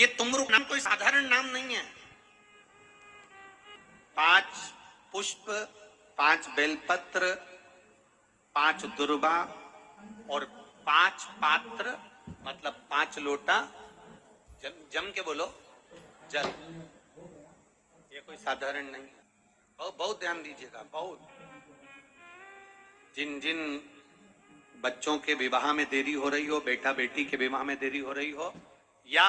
ये तुमरुक नाम कोई साधारण नाम नहीं है। 5 पुष्प, 5 बेलपत्र, 5 दुर्वा और 5 पात्र, मतलब 5 लोटा, जम के बोलो, जल। ये कोई साधारण नहीं है। बहुत बहुत ध्यान दीजिएगा। बहुत जिन जिन बच्चों के विवाह में देरी हो रही हो, बेटा बेटी के विवाह में देरी हो रही हो, या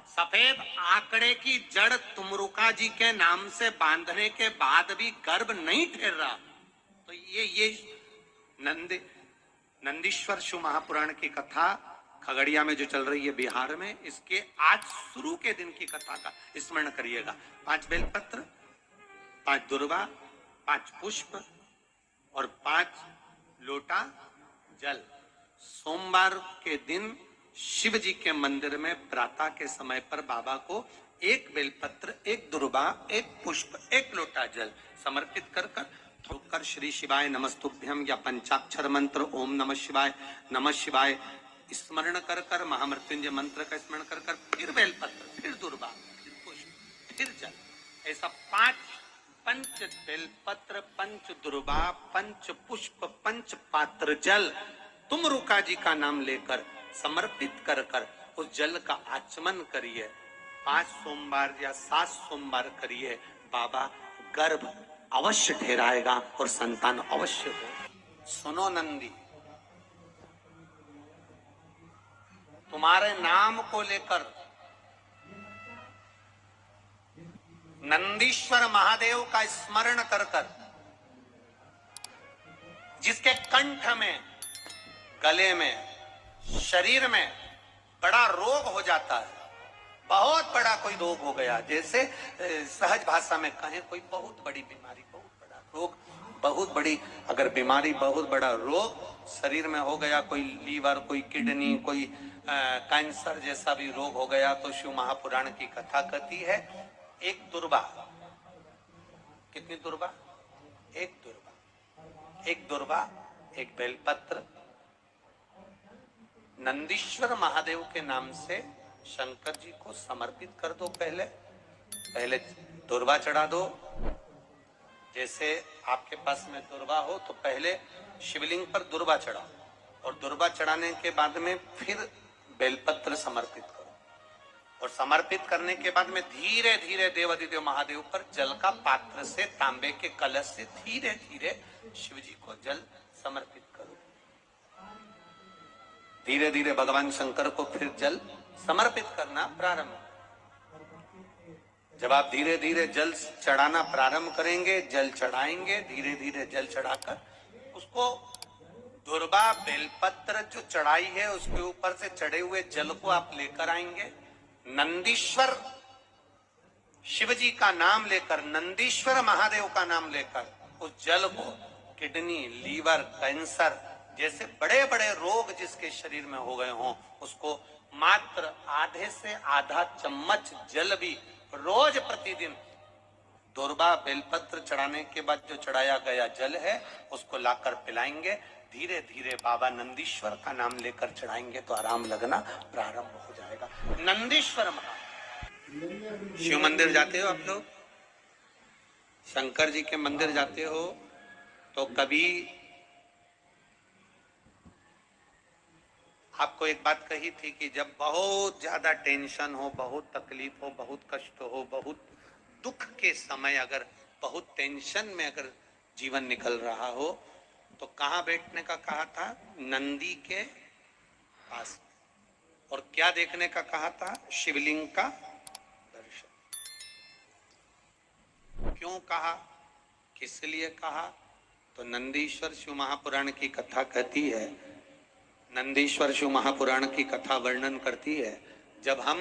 सफेद आंकड़े की जड़ तुमरुका जी के नाम से बांधने के बाद भी गर्भ नहीं ठहर रहा, तो ये नंदीश्वर शिव महापुराण की कथा खगड़िया में जो चल रही है बिहार में, इसके आज शुरू के दिन की कथा का स्मरण करिएगा। 5 बेलपत्र, 5 दुर्वा, 5 पुष्प और 5 लोटा जल। सोमवार के दिन शिव जी के मंदिर में प्रातः के समय पर बाबा को 1 बेलपत्र, 1 दुर्वा, 1 पुष्प, 1 लोटा जल समर्पित कर श्री शिवाय नमस्तुभ्यम या पंचाक्षर मंत्र ओम नमः शिवाय स्मरण कर महामृत्युंजय मंत्र का स्मरण कर फिर बेलपत्र, फिर दुर्वा, फिर पुष्प, फिर जल। ऐसा 5 बेलपत्र, 5 दुर्वा, 5 पुष्प, 5 पात्र जल तुमरुका जी का नाम लेकर समर्पित कर उस जल का आचमन करिए। 5 सोमवार या 7 सोमवार करिए। बाबा गर्भ अवश्य ठहराएगा और संतान अवश्य हो। सुनो नंदी, तुम्हारे नाम को लेकर नंदीश्वर महादेव का स्मरण कर जिसके कंठ में, गले में, शरीर में बड़ा रोग हो जाता है, बहुत बड़ा कोई रोग हो गया, जैसे सहज भाषा में कहें कोई बहुत बड़ी बीमारी, बहुत बड़ा रोग, बहुत बड़ी अगर बीमारी, बहुत बड़ा रोग शरीर में हो गया, कोई लीवर, कोई किडनी, कोई कैंसर जैसा भी रोग हो गया, तो शिव महापुराण की कथा कहती है 1 दुर्वा, कितनी दुर्वा? 1 दुर्वा, 1 दुर्वा, 1 बेलपत्र नंदीश्वर महादेव के नाम से शंकर जी को समर्पित कर दो। पहले दुर्वा चढ़ा दो। जैसे आपके पास में दुर्वा हो तो पहले शिवलिंग पर दुर्वा चढ़ाओ और दुर्वा चढ़ाने के बाद में फिर बेलपत्र समर्पित करो और समर्पित करने के बाद में धीरे धीरे देवाधिदेव महादेव पर जल का पात्र से, तांबे के कलश से धीरे धीरे शिव जी को जल समर्पित करो। धीरे धीरे भगवान शंकर को फिर जल समर्पित करना प्रारंभ। जब आप धीरे धीरे जल चढ़ाना प्रारंभ करेंगे, जल चढ़ाएंगे, धीरे धीरे जल चढ़ाकर उसको दुर्वा बेलपत्र जो चढ़ाई है उसके ऊपर से चढ़े हुए जल को आप लेकर आएंगे। नंदीश्वर शिव जी का नाम लेकर, नंदीश्वर महादेव का नाम लेकर उस जल को किडनी, लीवर, कैंसर जैसे बड़े बड़े रोग जिसके शरीर में हो गए हों, उसको मात्र आधे से आधा चम्मच जल भी रोज प्रतिदिन दुर्वा बेलपत्र चढ़ाने के बाद जो चढ़ाया गया जल है उसको लाकर पिलाएंगे। धीरे धीरे बाबा नंदीश्वर का नाम लेकर चढ़ाएंगे तो आराम लगना प्रारंभ हो जाएगा। नंदीश्वर महादेव। शिव मंदिर जाते हो आप लोग, शंकर जी के मंदिर जाते हो तो कभी आपको एक बात कही थी कि जब बहुत ज्यादा टेंशन हो, बहुत तकलीफ हो, बहुत कष्ट हो, बहुत दुख के समय अगर बहुत टेंशन में अगर जीवन निकल रहा हो तो कहाँ बैठने का कहा था? नंदी के पास। और क्या देखने का कहा था? शिवलिंग का दर्शन। क्यों कहा, किस लिए कहा? तो नंदीश्वर शिव महापुराण की कथा कहती है, नंदीश्वर शिव महापुराण की कथा वर्णन करती है, जब हम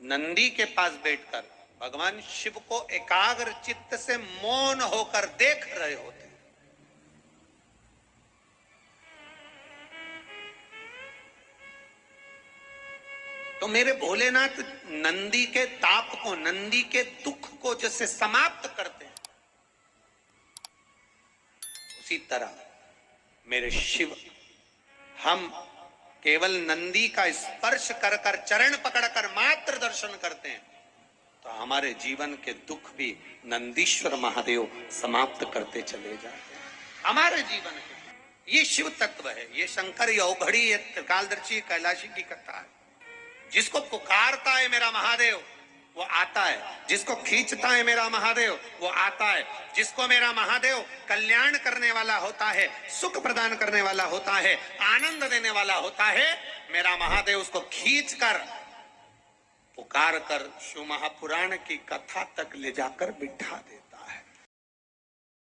नंदी के पास बैठकर भगवान शिव को एकाग्र चित्त से मौन होकर देख रहे होते, तो मेरे भोलेनाथ नंदी के ताप को, नंदी के दुख को जैसे समाप्त करते हैं, उसी तरह मेरे शिव, हम केवल नंदी का स्पर्श कर चरण पकड़कर मात्र दर्शन करते हैं तो हमारे जीवन के दुख भी नंदीश्वर महादेव समाप्त करते चले जाते हैं। हमारे जीवन के ये शिव तत्व है, ये शंकर अवघड़ी, ये त्रिकालदर्शी कैलाशी की कथा है। जिसको पुकारता है मेरा महादेव वो आता है, जिसको खींचता है मेरा महादेव वो आता है, जिसको मेरा महादेव कल्याण करने वाला होता है, सुख प्रदान करने वाला होता है, आनंद देने वाला होता है, मेरा महादेव उसको खींच कर पुकार कर शिव महापुराण की कथा तक ले जाकर बिठा दे।